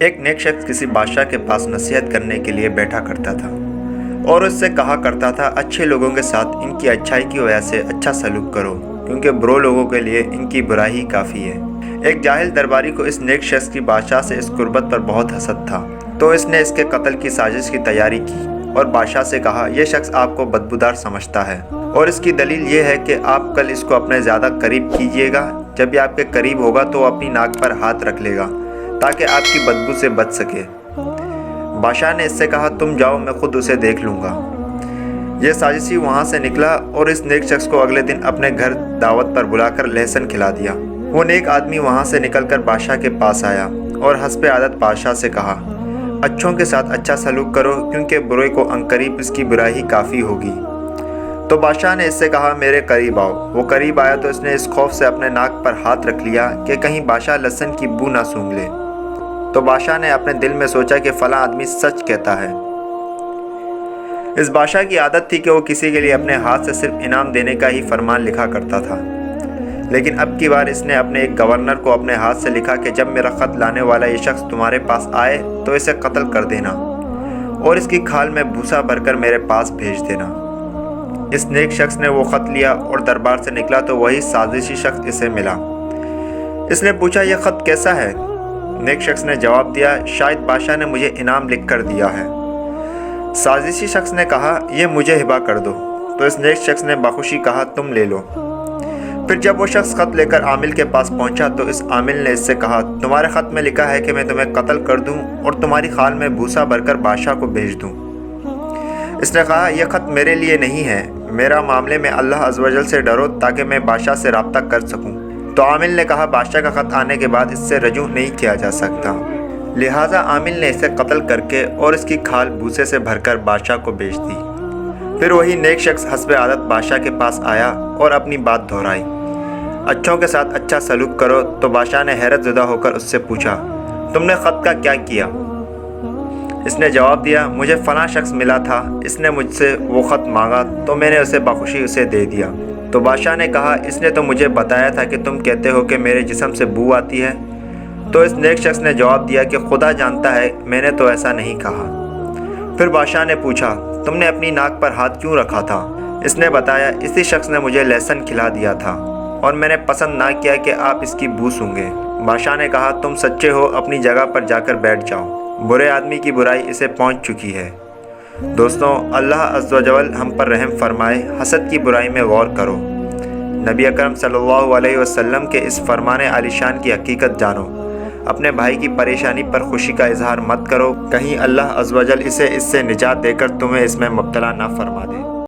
ایک نیک شخص کسی بادشاہ کے پاس نصیحت کرنے کے لیے بیٹھا کرتا تھا اور اس سے کہا کرتا تھا اچھے لوگوں کے ساتھ ان کی اچھائی کی وجہ سے اچھا سلوک کرو، کیونکہ برے لوگوں کے لیے ان کی برائی ہی کافی ہے۔ ایک جاہل درباری کو اس نیک شخص کی بادشاہ سے اس قربت پر بہت حسد تھا، تو اس نے اس کے قتل کی سازش کی تیاری کی اور بادشاہ سے کہا یہ شخص آپ کو بدبودار سمجھتا ہے اور اس کی دلیل یہ ہے کہ آپ کل اس کو اپنے زیادہ قریب کیجیے گا، جب یہ آپ کے قریب ہوگا تو وہ اپنی ناک پر ہاتھ رکھ لے گا تاکہ آپ کی بدبو سے بچ سکے۔ بادشاہ نے اس سے کہا تم جاؤ، میں خود اسے دیکھ لوں گا۔ یہ سازشی وہاں سے نکلا اور اس نیک شخص کو اگلے دن اپنے گھر دعوت پر بلا کر لہسن کھلا دیا۔ وہ نیک آدمی وہاں سے نکل کر بادشاہ کے پاس آیا اور حسب عادت بادشاہ سے کہا اچھوں کے ساتھ اچھا سلوک کرو، کیونکہ برے کو عنقریب اس کی برائی کافی ہوگی۔ تو بادشاہ نے اس سے کہا میرے قریب آؤ۔ وہ قریب آیا تو اس نے اس خوف سے اپنے ناک پر ہاتھ رکھ لیا کہ کہیں بادشاہ لہسن کی بو نہ سونگھ لے۔ تو بادشاہ نے اپنے دل میں سوچا کہ فلاں آدمی سچ کہتا ہے۔ اس بادشاہ کی عادت تھی کہ وہ کسی کے لیے اپنے ہاتھ سے صرف انعام دینے کا ہی فرمان لکھا کرتا تھا، لیکن اب کی بار اس نے اپنے ایک گورنر کو اپنے ہاتھ سے لکھا کہ جب میرا خط لانے والا یہ شخص تمہارے پاس آئے تو اسے قتل کر دینا اور اس کی کھال میں بھوسا بھر کر میرے پاس بھیج دینا۔ اس نیک شخص نے وہ خط لیا اور دربار سے نکلا تو وہی سازشی شخص اسے ملا۔ اس نے پوچھا یہ خط کیسا ہے؟ نیک شخص نے جواب دیا شاید بادشاہ نے مجھے انعام لکھ کر دیا ہے۔ سازشی شخص نے کہا یہ مجھے ہبہ کر دو۔ تو اس نیک شخص نے بخوشی کہا تم لے لو۔ پھر جب وہ شخص خط لے کر عامل کے پاس پہنچا تو اس عامل نے اس سے کہا تمہارے خط میں لکھا ہے کہ میں تمہیں قتل کر دوں اور تمہاری خال میں بھوسا بھر کر بادشاہ کو بھیج دوں۔ اس نے کہا یہ خط میرے لیے نہیں ہے، میرا معاملے میں اللہ عز و جل سے ڈرو تاکہ میں بادشاہ سے رابطہ کر سکوں۔ تو عامل نے کہا بادشاہ کا خط آنے کے بعد اس سے رجوع نہیں کیا جا سکتا، لہٰذا عامل نے اسے قتل کر کے اور اس کی کھال بھوسے سے بھر کر بادشاہ کو بھیج دی۔ پھر وہی نیک شخص حسب عادت بادشاہ کے پاس آیا اور اپنی بات دہرائی اچھوں کے ساتھ اچھا سلوک کرو۔ تو بادشاہ نے حیرت زدہ ہو کر اس سے پوچھا تم نے خط کا کیا کیا؟ اس نے جواب دیا مجھے فلاں شخص ملا تھا، اس نے مجھ سے وہ خط مانگا تو میں نے اسے بخوشی اسے دے دیا۔ تو بادشاہ نے کہا اس نے تو مجھے بتایا تھا کہ تم کہتے ہو کہ میرے جسم سے بو آتی ہے۔ تو اس نیک شخص نے جواب دیا کہ خدا جانتا ہے میں نے تو ایسا نہیں کہا۔ پھر بادشاہ نے پوچھا تم نے اپنی ناک پر ہاتھ کیوں رکھا تھا؟ اس نے بتایا اسی شخص نے مجھے لہسن کھلا دیا تھا اور میں نے پسند نہ کیا کہ آپ اس کی بو سونگھیں۔ بادشاہ نے کہا تم سچے ہو، اپنی جگہ پر جا کر بیٹھ جاؤ، برے آدمی کی برائی اسے پہنچ چکی ہے۔ دوستوں، اللہ عز و جل ہم پر رحم فرمائے، حسد کی برائی میں غور کرو۔ نبی اکرم صلی اللہ علیہ وسلم کے اس فرمان عالی شان کی حقیقت جانو۔ اپنے بھائی کی پریشانی پر خوشی کا اظہار مت کرو، کہیں اللہ عز و جل اسے اس سے نجات دے کر تمہیں اس میں مبتلا نہ فرما دے۔